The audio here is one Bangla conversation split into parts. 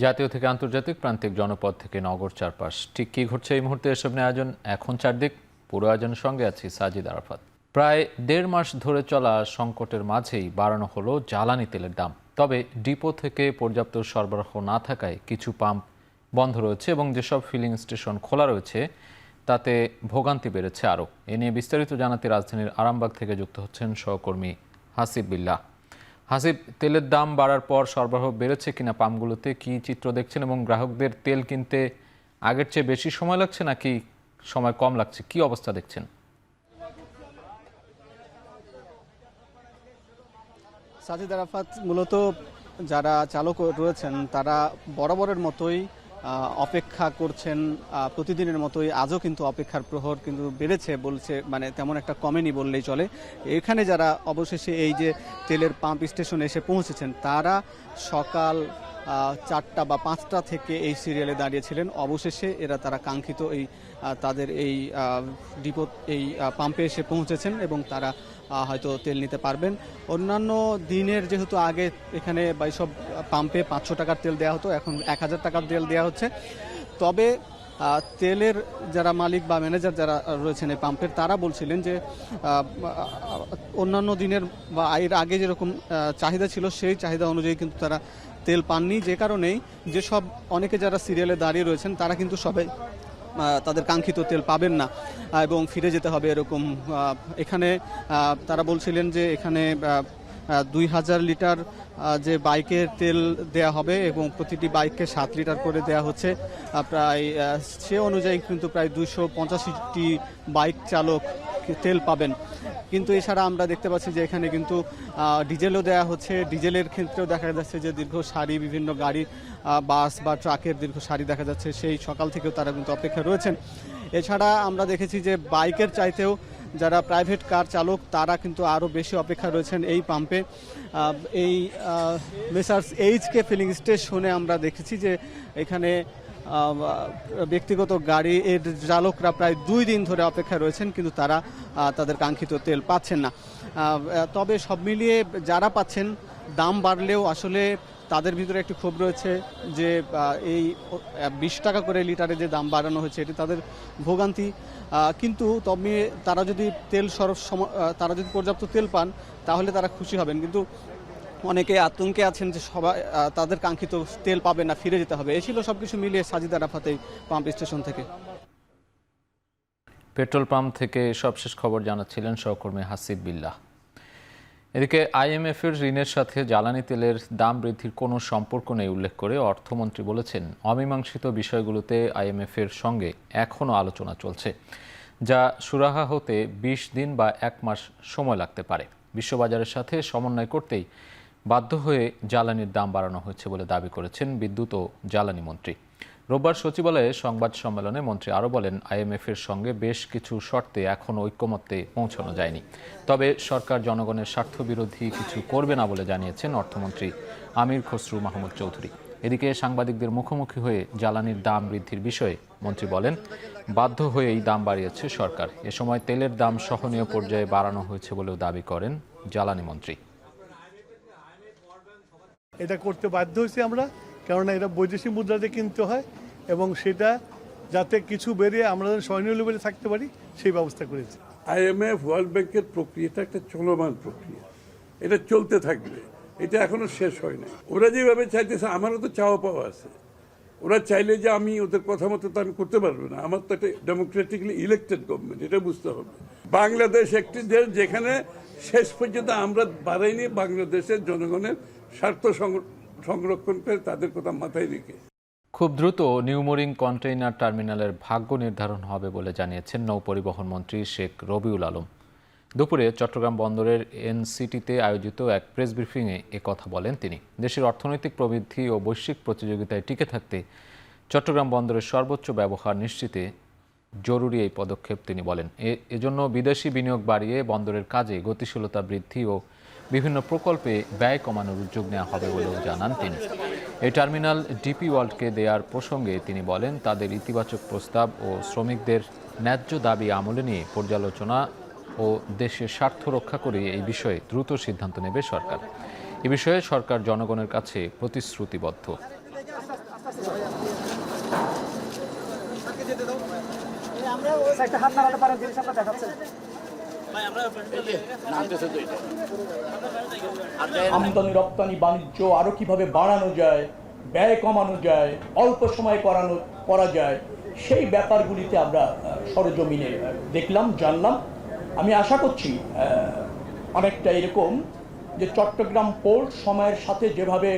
জাতীয় থেকে আন্তর্জাতিক প্রান্তিক জনপদ থেকে নগর চারপাশ ঠিক কী ঘটছে এই মুহূর্তে এসব নিয়ে আয়োজন এখন চারদিক। পুরো আয়োজনের সঙ্গে আছি সাজিদ আরাফাত। প্রায় ১.৫ মাস ধরে চলা সংকটের মাঝেই বাড়ানো হলো জ্বালানি তেলের দাম। তবে ডিপো থেকে পর্যাপ্ত সরবরাহ না থাকায় কিছু পাম্প বন্ধ রয়েছে এবং যেসব ফিলিং স্টেশন খোলা রয়েছে তাতে ভোগান্তি বেড়েছে আরও। এ নিয়ে বিস্তারিত জানাতে রাজধানীর আরামবাগ থেকে যুক্ত হচ্ছেন সহকর্মী হাসিব বিল্লাহ। হাসিব, তেলের দাম বাড়ার পর সরবরাহ বেড়েছে কিনা পাম্পগুলোতে, কি চিত্র দেখছেন এবং গ্রাহকদের তেল কিনতে আগের চেয়ে বেশি সময় লাগছে নাকি সময় কম লাগছে, কি অবস্থা দেখছেন? সাজিদ আরাফাত, মূলত যারা চালক রয়েছেন তারা বরাবরের মতোই অপেক্ষা করছেন, প্রতিদিনের মতোই আজও কিন্তু অপেক্ষার প্রহর কিন্তু বেড়েছে বলছে, মানে তেমন একটা কমেনি বললেই চলে। এখানে যারা অবশেষে এই যে তেলের পাম্প স্টেশনে এসে পৌঁছেছেন তারা সকাল 4টা বা 5টা থেকে এই সিরিয়ালে দাঁড়িয়েছিলেন। অবশেষে তারা কাঙ্ক্ষিত তাদের এই ডিপো এই পাম্পে এসে পৌঁছেছেন এবং তারা হয়তো তেল নিতে পারবেন। অন্যান্য দিনের যেহেতু আগে এখানে সব পাম্পে 500 টাকার তেল দেওয়া হতো, এখন 1000 টাকার তেল দেওয়া হচ্ছে। তবে তেলের যারা মালিক বা ম্যানেজার যারা রয়েছেন এই পাম্পের, তারা বলছিলেন যে অন্যান্য দিনের বা এর আগে যেরকম চাহিদা ছিল সেই চাহিদা অনুযায়ী কিন্তু তারা তেল পাননি, যে কারণেই যেসব অনেকে যারা সিরিয়ালে দাঁড়িয়ে রয়েছেন তারা কিন্তু সবাই তাদের কাঙ্ক্ষিত তেল পাবেন না এবং ফিরে যেতে হবে এরকম। এখানে তারা বলছিলেন যে এখানে 2000 লিটার যে বাইকের তেল দেয়া হবে এবং প্রতিটি বাইককে 7 লিটার করে দেয়া হচ্ছে। প্রায় সে অনুযায়ী কিন্তু প্রায় 285টি বাইক চালক তেল পাবেন। কিন্তু এছাড়া আমরা দেখতে পাচ্ছি যে এখানে কিন্তু ডিজেলও দেয়া হচ্ছে। ডিজেলের ক্ষেত্রেও দেখা যাচ্ছে যে দীর্ঘ সারি, বিভিন্ন গাড়ি, বাস বা ট্রাকের দীর্ঘ সারি দেখা যাচ্ছে। সেই সকাল থেকেও তারা কিন্তু অপেক্ষা রয়েছেন। এছাড়া আমরা দেখেছি যে বাইকের চাইতেও যারা প্রাইভেট কার চালক তারা কিন্তু আরও বেশি অপেক্ষা রয়েছেন এই পাম্পে। এই মেসার্স এইচকে ফিলিং স্টেশনে আমরা দেখেছি যে এখানে ব্যক্তিগত গাড়ি এর চালকরা প্রায় 2 দিন ধরে অপেক্ষা রয়েছেন, কিন্তু তারা তাদের কাঙ্ক্ষিত তেল পাচ্ছেন না। তবে সব মিলিয়ে যারা পাচ্ছেন, দাম বাড়লেও আসলে তাদের ভিতরে একটি ক্ষোভ রয়েছে যে এই 20 টাকা করে লিটারে যে দাম বাড়ানো হয়েছে এটি তাদের ভোগান্তি। কিন্তু তবে তারা যদি তারা যদি পর্যাপ্ত তেল পান তাহলে তারা খুশি হবেন। কিন্তু অনেকে আতঙ্কে আছেন যে সবাই তাদের কাঙ্ক্ষিত তেল পাবে না, ফিরে যেতে হবে। এই ছিল সবকিছু মিলিয়ে সাজিদ আরাফাত এই পাম্প স্টেশন থেকে। পেট্রোল পাম্প থেকে সবশেষ খবর জানাচ্ছিলেন সহকর্মী হাসিব বিল্লাহ। এদিকে আইএমএফের ঋণের সাথে জ্বালানি তেলের দাম বৃদ্ধির কোনো সম্পর্ক নেই উল্লেখ করে অর্থমন্ত্রী বলেছেন, অমীমাংসিত বিষয়গুলোতে আইএমএফের সঙ্গে এখনও আলোচনা চলছে, যা সুরাহা হতে 20 দিন বা 1 মাস সময় লাগতে পারে। বিশ্ববাজারের সাথে সমন্বয় করতেই বাধ্য হয়ে জ্বালানির দাম বাড়ানো হয়েছে বলে দাবি করেছেন বিদ্যুৎ ও জ্বালানি মন্ত্রী। রোববার সচিবালয়ে সংবাদ সম্মেলনে মন্ত্রী আরও বলেন, আইএমএফের সঙ্গে বেশ কিছু শর্তে এখনও ঐক্যমত্যে পৌঁছানো যায়নি। তবে সরকার জনগণের স্বার্থবিরোধী কিছু করবে না বলে জানিয়েছেন অর্থমন্ত্রী আমির খসরু মাহমুদ চৌধুরী। এদিকে সাংবাদিকদের মুখোমুখি হয়ে জ্বালানির দাম বৃদ্ধির বিষয়ে মন্ত্রী বলেন, বাধ্য হয়েই দাম বাড়িয়েছে সরকার। এ সময় তেলের দাম সহনীয় পর্যায়ে বাড়ানো হয়েছে বলেও দাবি করেন জ্বালানি মন্ত্রী। এটা করতে বাধ্য হয়েছি আমরা, কেননা এটা বৈদেশিক মুদ্রাতে কিনতে হয় এবং সেটা যাতে কিছু বেরিয়ে আমরা সহনীয় লেভেলে থাকতে পারি সেই ব্যবস্থা করেছি। আইএমএফ, ওয়ার্ল্ড ব্যাংকের প্রক্রিয়াটা একটা চলমান প্রক্রিয়া, এটা চলতে থাকবে, এটা এখনো শেষ হয় না। ওরা যেভাবে চাইতেছে আমারও তো চাওয়া পাওয়া আছে। ওরা চাইলে যে আমি ওদের কথা মতো তো আমি করতে পারবো না। আমার তো একটা ডেমোক্রেটিকলি ইলেক্টেড গভর্নমেন্ট, এটা বুঝতে হবে। বাংলাদেশ একটি দেশ যেখানে শেষ পর্যন্ত আমরা বাড়াইনি বাংলাদেশের জনগণের স্বার্থ সংরক্ষণ করে তাদের কথা মাথায় রেখে। খুব দ্রুত নিউমোরিং কন্টেইনার টার্মিনালের ভাগ্য নির্ধারণ হবে বলে জানিয়েছেন নৌপরিবহন মন্ত্রী শেখ রবিউল আলম। দুপুরে চট্টগ্রাম বন্দরের এনসিটিতে আয়োজিত এক প্রেস ব্রিফিংয়ে কথা বলেন তিনি। দেশের অর্থনৈতিক প্রবৃদ্ধি ও বৈশ্বিক প্রতিযোগিতায় টিকে থাকতে চট্টগ্রাম বন্দরের সর্বোচ্চ ব্যবহার নিশ্চিতে জরুরি এই পদক্ষেপ তিনি বলেন। এজন্য বিদেশি বিনিয়োগ বাড়িয়ে বন্দরের কাজে গতিশীলতা বৃদ্ধি ও বিভিন্ন প্রকল্পে ব্যয় কমানোর উদ্যোগ নেওয়া হবে বলেও জানান তিনি। এই টার্মিনাল ডিপি ওয়ার্ল্ডকে দেওয়ার প্রসঙ্গে তিনি বলেন, তাদের ইতিবাচক প্রস্তাব ও শ্রমিকদের ন্যায্য দাবি আমলে নিয়ে পর্যালোচনা ও দেশের স্বার্থ রক্ষা করে এই বিষয়ে দ্রুত সিদ্ধান্ত নেবে সরকার। এ বিষয়ে সরকার জনগণের কাছে প্রতিশ্রুতিবদ্ধ। আমদানি রপ্তানি বাণিজ্য আরো কিভাবে বাড়ানো যায়, ব্যয় কমানো যায়, অল্প সময় করা যায়, সেই ব্যাপারগুলিতে আমরা সরজমিনে দেখলাম, জানলাম। আমি আশা করছি অনেকটা এরকম যে চট্টগ্রাম পোর্ট সময়ের সাথে যেভাবে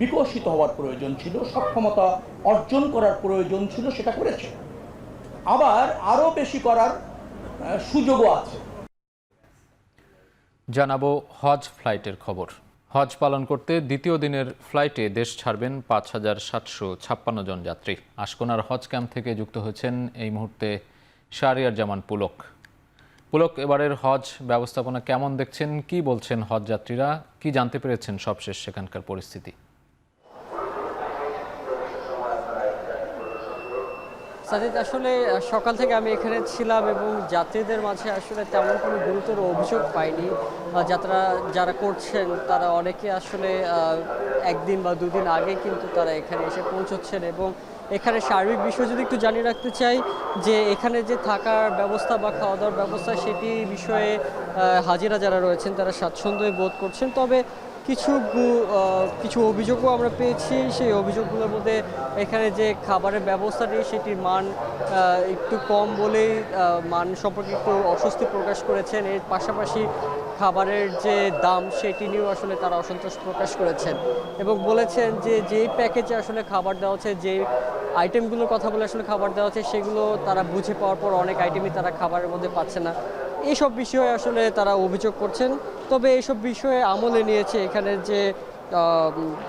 বিকশিত হওয়ার প্রয়োজন ছিল, সক্ষমতা অর্জন করার প্রয়োজন ছিল, সেটা করেছে। আবার আরো বেশি করার সুযোগও আছে। জানাবো হজ ফ্লাইটের খবর। হজ পালন করতে দ্বিতীয় দিনের ফ্লাইটে দেশ ছাড়বেন ৫,৭৫৬ জন যাত্রী। আশকোনার হজ ক্যাম্প থেকে যুক্ত হয়েছেন এই মুহূর্তে শাহরিয়ার জামান পুলক। পুলক, এবারের হজ ব্যবস্থাপনা কেমন দেখছেন, কি বলছেন হজ যাত্রীরা, কি জানতে পেরেছেন সবশেষ সেখানকার পরিস্থিতি? সাজিদ, আসলে সকাল থেকে আমি এখানে ছিলাম এবং যাত্রীদের মাঝে আসলে তেমন কোনো গুরুতর অভিযোগ পাইনি। যারা করছেন তারা অনেকে আসলে একদিন বা দুদিন আগে কিন্তু তারা এখানে এসে পৌঁছচ্ছেন। এবং এখানে সার্বিক বিষয় যদি একটু জানিয়ে রাখতে চাই যে এখানে যে থাকার ব্যবস্থা বা খাওয়া দাওয়ার ব্যবস্থা, সেটি বিষয়ে হাজিরা যারা রয়েছেন তারা স্বাচ্ছন্দ্য বোধ করছেন। তবে কিছু অভিযোগও আমরা পেয়েছি। সেই অভিযোগগুলোর মধ্যে এখানে যে খাবারের ব্যবস্থাটি, সেটির মান একটু কম বলেই মান সম্পর্কে একটু অস্বস্তি প্রকাশ করেছেন। এর পাশাপাশি খাবারের যে দাম, সেটি নিয়েও আসলে তারা অসন্তোষ প্রকাশ করেছেন এবং বলেছেন যে যেই প্যাকেজে আসলে খাবার দেওয়া হচ্ছে, যে আইটেমগুলোর কথা বলে আসলে খাবার দেওয়া হচ্ছে, সেগুলো তারা বুঝে পাওয়ার পর অনেক আইটেমই তারা খাবারের মধ্যে পাচ্ছে না। এইসব বিষয়ে আসলে তারা অভিযোগ করছেন। তবে এইসব বিষয়ে আমলে নিয়েছে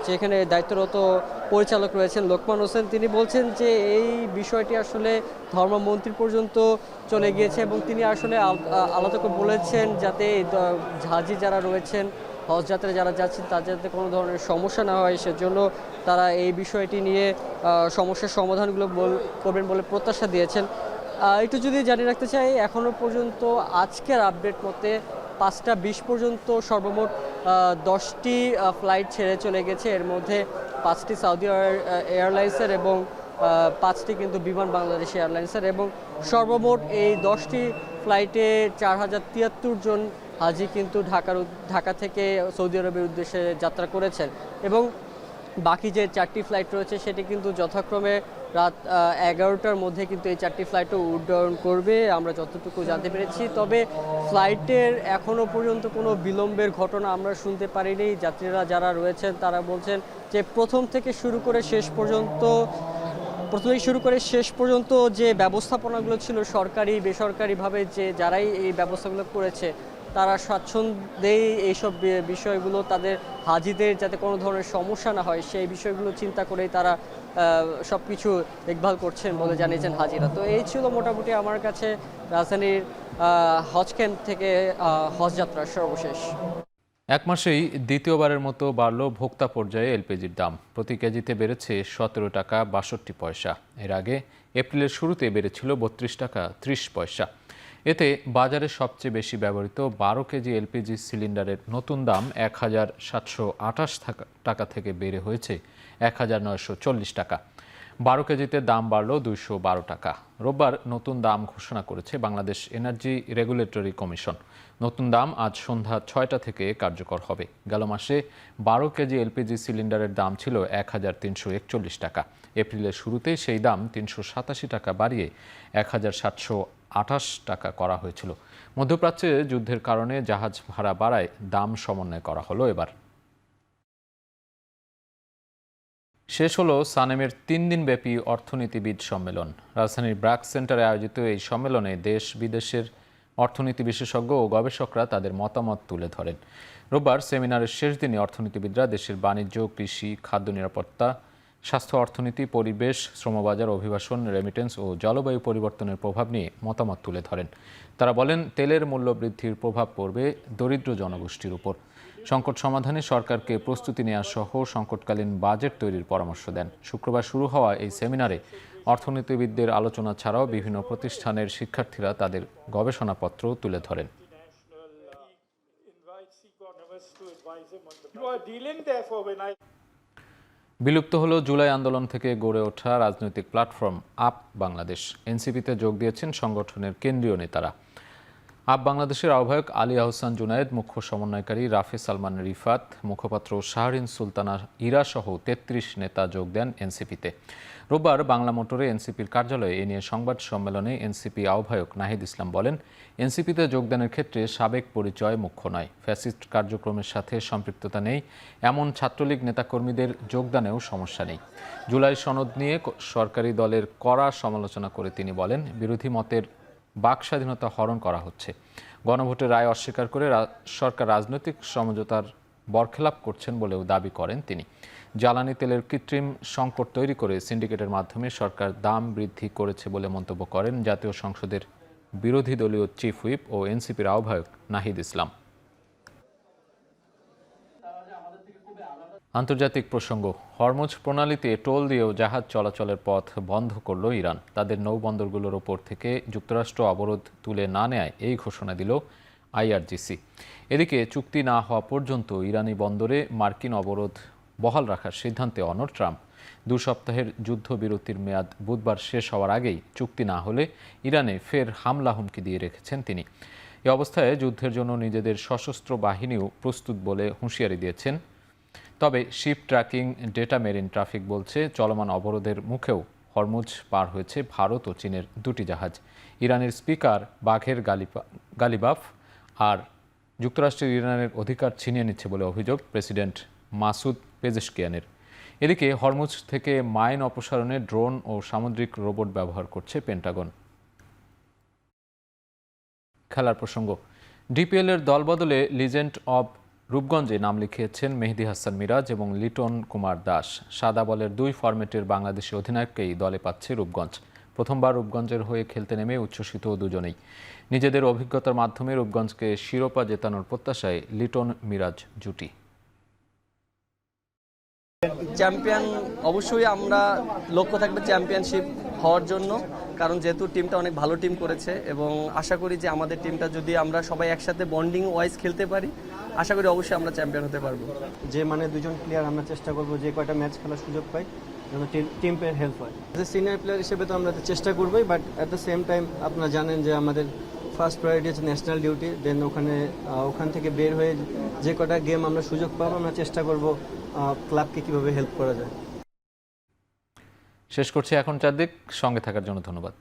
যেখানে দায়িত্বরত পরিচালক রয়েছেন লোকমান হোসেন। তিনি বলছেন যে এই বিষয়টি আসলে ধর্মমন্ত্রী পর্যন্ত চলে গিয়েছে এবং তিনি আসলে আলাদা করে বলেছেন যাতে হাজি যারা রয়েছেন, হজ যাত্রা যারা যাচ্ছেন, তার যাতে কোনো ধরনের সমস্যা না হয়, সেজন্য তারা এই বিষয়টি নিয়ে সমস্যার সমাধানগুলো করবেন বলে প্রত্যাশা দিয়েছেন। একটু যদি জানিয়ে রাখতে চাই, এখনও পর্যন্ত আজকের আপডেট মতে 5টা 20 পর্যন্ত সর্বমোট 10টি ফ্লাইট ছেড়ে চলে গেছে। এর মধ্যে 5টি সৌদি এয়ারলাইন্সের এবং 5টি কিন্তু বিমান বাংলাদেশ এয়ারলাইন্সের। এবং সর্বমোট এই 10টি ফ্লাইটে 4073 জন হাজি কিন্তু ঢাকা থেকে সৌদি আরবের উদ্দেশ্যে যাত্রা করেছেন। এবং বাকি যে 4টি ফ্লাইট রয়েছে সেটি কিন্তু যথাক্রমে রাত 11টার মধ্যে কিন্তু এই 4টি ফ্লাইটও উড্ডয়ন করবে, আমরা যতটুকু জানতে পেরেছি। তবে ফ্লাইটের এখনও পর্যন্ত কোনো বিলম্বের ঘটনা আমরা শুনতে পারিনি। যাত্রীরা যারা রয়েছেন তারা বলছেন যে প্রথমে শুরু করে শেষ পর্যন্ত যে ব্যবস্থাপনাগুলো ছিল সরকারি বেসরকারিভাবে, যে যারাই এই ব্যবস্থাগুলো করেছে তারা স্বাচ্ছন্দ্যেই এইসব বিষয়গুলো, তাদের হাজিদের যাতে কোনো ধরনের সমস্যা না হয় সেই বিষয়গুলো চিন্তা করেই তারা সব কিছু দেখভাল করছেন বলে জানিয়েছেন হাজিরা। তো এই ছিল মোটামুটি আমার কাছে রাজধানীর হজ ক্যাম্প থেকে হজ যাত্রার সর্বশেষ। এক মাসেই দ্বিতীয়বারের মতো বাড়ল ভোক্তা পর্যায়ে এলপিজির দাম। প্রতি কেজিতে বেড়েছে 17 টাকা 62 পয়সা। এর আগে এপ্রিলের শুরুতে বেড়েছিল 32 টাকা 30 পয়সা। এতে বাজারে সবচেয়ে বেশি ব্যবহৃত 12 কেজি এলপিজি সিলিন্ডারের নতুন দাম 1,728 টাকা থেকে বেড়ে হয়েছে 1,940 টাকা। 12 কেজিতে দাম বাড়ল 212 টাকা। রোববার নতুন দাম ঘোষণা করেছে বাংলাদেশ এনার্জি রেগুলেটরি কমিশন। নতুন দাম আজ সন্ধ্যা 6টা থেকে কার্যকর হবে। গেল মাসে 12 কেজি এলপিজি সিলিন্ডারের দাম ছিল 1,341 টাকা। এপ্রিলের শুরুতে সেই দাম 387 টাকা বাড়িয়ে 1,728 টাকা করা হয়েছিল। মধ্যপ্রাচ্যে যুদ্ধের কারণে জাহাজ ভাড়া বাড়ায় দাম সমন্বয় করা হলো এবার। শেষ হলো সানেমের 3 দিনব্যাপী অর্থনীতিবিদ সম্মেলন। রাজধানীর ব্র্যাক সেন্টারে আয়োজিত এই সম্মেলনে দেশ বিদেশের অর্থনীতি বিশেষজ্ঞ ও গবেষকরা তাদের মতামত তুলে ধরেন। রোববার সেমিনারের শেষ দিনে অর্থনীতিবিদরা দেশের বাণিজ্য, কৃষি, খাদ্য নিরাপত্তা, স্বাস্থ্য, অর্থনীতি, পরিবেশ, শ্রমবাজার, অভিবাসন, রেমিটেন্স ও জলবায়ু পরিবর্তনের প্রভাব নিয়ে মতামত তুলে ধরেন। তারা বলেন, তেলের মূল্য বৃদ্ধির প্রভাব পড়বে দরিদ্র জনগোষ্ঠীর উপর। সংকট সমাধানে সরকারকে প্রস্তুতি নেওয়া সহ সংকটকালীন বাজেট তৈরির পরামর্শ দেন। শুক্রবার শুরু হওয়া এই সেমিনারে অর্থনীতিবিদদের আলোচনা ছাড়াও বিভিন্ন প্রতিষ্ঠানের শিক্ষার্থীরা তাদের গবেষণাপত্র তুলে ধরেন। বিলুপ্ত হলো জুলাই আন্দোলন থেকে গড়ে ওঠা রাজনৈতিক প্ল্যাটফর্ম আপ বাংলাদেশ। এনসিপিতে যোগ দিয়েছেন সংগঠনের কেন্দ্রীয় নেতারা। আপ বাংলাদেশের আহ্বায়ক আলী আহসান জুনায়েদ, মুখ্য সমন্বয়কারী রাফি সালমান রিফাত, মুখপাত্র শাহরিন সুলতানা ইরা সহ ৩৩ নেতা যোগ দেন এনসিপিতে। রোববার বাংলা মোটরে এনসিপির কার্যালয়ে এ নিয়ে সংবাদ সম্মেলনে এনসিপি আহ্বায়ক নাহিদ ইসলাম বলেন, এনসিপিতে যোগদানের ক্ষেত্রে সাবেক পরিচয় মুখ্য নয়, ফ্যাসিস্ট কার্যক্রমের সাথে সম্পৃক্ততা নেই এমন ছাত্রলীগ নেতাকর্মীদের যোগদানেও সমস্যা নেই। জুলাই সনদ নিয়ে সরকারি দলের কড়া সমালোচনা করে তিনি বলেন, বিরোধী মতের বাক স্বাধীনতা হরণ করা হচ্ছে। গণভোটের রায় অস্বীকার করে সরকার রাজনৈতিক সমঝোতার বরখেলাপ করছেন বলেও দাবি করেন তিনি। জ্বালানি তেলের কৃত্রিম সংকট তৈরি করে সিন্ডিকেটের মাধ্যমে সরকার দাম বৃদ্ধি করেছে বলে মন্তব্য করেন জাতীয় সংসদের বিরোধী দলীয় চিফ হুইপ ও এনসিপির আহ্বায়ক নাহিদ ইসলাম। আন্তর্জাতিক প্রসঙ্গ, হরমুজ প্রণালীতে টোল দিয়েও জাহাজ চলাচলের পথ বন্ধ করল ইরান। তাদের নৌবন্দরগুলোর ওপর থেকে যুক্তরাষ্ট্র অবরোধ তুলে না নেয় এই ঘোষণা দিল আইআরজিসি। এদিকে চুক্তি না হওয়া পর্যন্ত ইরানি বন্দরে মার্কিন অবরোধ বহাল রাখার সিদ্ধান্তে অনড় ট্রাম্প। 2 সপ্তাহের যুদ্ধবিরতির মেয়াদ বুধবার শেষ হওয়ার আগেই চুক্তি না হলে ইরানে ফের হামলা হুমকি দিয়ে রেখেছেন তিনি। এ অবস্থায় যুদ্ধের জন্য নিজেদের সশস্ত্র বাহিনীও প্রস্তুত বলে হুঁশিয়ারি দিয়েছেন। তবে ship tracking data marine traffic বলছে, চলমান অবরোধের মুখেও হরমুজ পার হয়েছে ভারত ও চীনের 2টি জাহাজ। ইরানের স্পিকার বাঘের গালিবাফ আর যুক্তরাষ্ট্রের ইরানের অধিকার ছিনিয়ে নিচ্ছে বলে অভিযোগ প্রেসিডেন্ট মাসুদ পেজেশকিয়ানের। এদিকে হরমুজ থেকে মাইন অপসারণে ড্রোন ও সামুদ্রিক রোবট ব্যবহার করছে পেন্টাগন। খেলার প্রসঙ্গ, ডিপিএলের দলবদলে লিজেন্ড অব রূপগঞ্জে নাম লিখিয়েছেন মেহেদী হাসান মিরাজ এবং লিটন কুমার দাস। সাদা বলের 2 ফরম্যাটের বাংলাদেশি অধিনায়ককেই দলে পাচ্ছে রূপগঞ্জ। প্রথমবার রূপগঞ্জের হয়ে খেলতে নেমে উচ্ছ্বসিত দুজনেই। নিজেদের অভিজ্ঞতার মাধ্যমে রূপগঞ্জকে শিরোপা জেতানোর প্রত্যাশায় লিটন মিরাজ জুটি। চ্যাম্পিয়ন অবশ্যই আমরা লক্ষ্য থাকবে চ্যাম্পিয়নশিপ হওয়ার জন্য, কারণ যেহেতু টিমটা অনেক ভালো টিম করেছে এবং আশা করি যে আমাদের টিমটা যদি আমরা সবাই একসাথে বন্ডিং ওয়াইজ খেলতে পারি, আশা করি অবশ্যই আমরা চ্যাম্পিয়ন হতে পারবো। যে দুজন প্লেয়ার আমরা চেষ্টা করব যে কয়টা ম্যাচ খেলার সুযোগ পাই যেন টিমের হেল্প হয়। সিনিয়র প্লেয়ার হিসেবে তো আমরা চেষ্টা করবোই, but at the same time আপনারা জানেন যে আমাদের ফার্স্ট প্রায়োরিটি হচ্ছে ন্যাশনাল ডিউটি। দেন ওখান থেকে বের হয়ে যে কটা গেম আমরা সুযোগ পাবো আমরা চেষ্টা করব ক্লাবকে কিভাবে হেল্প করা যায়। শেষ করছি এখন চারদিক। সঙ্গে থাকার জন্য ধন্যবাদ।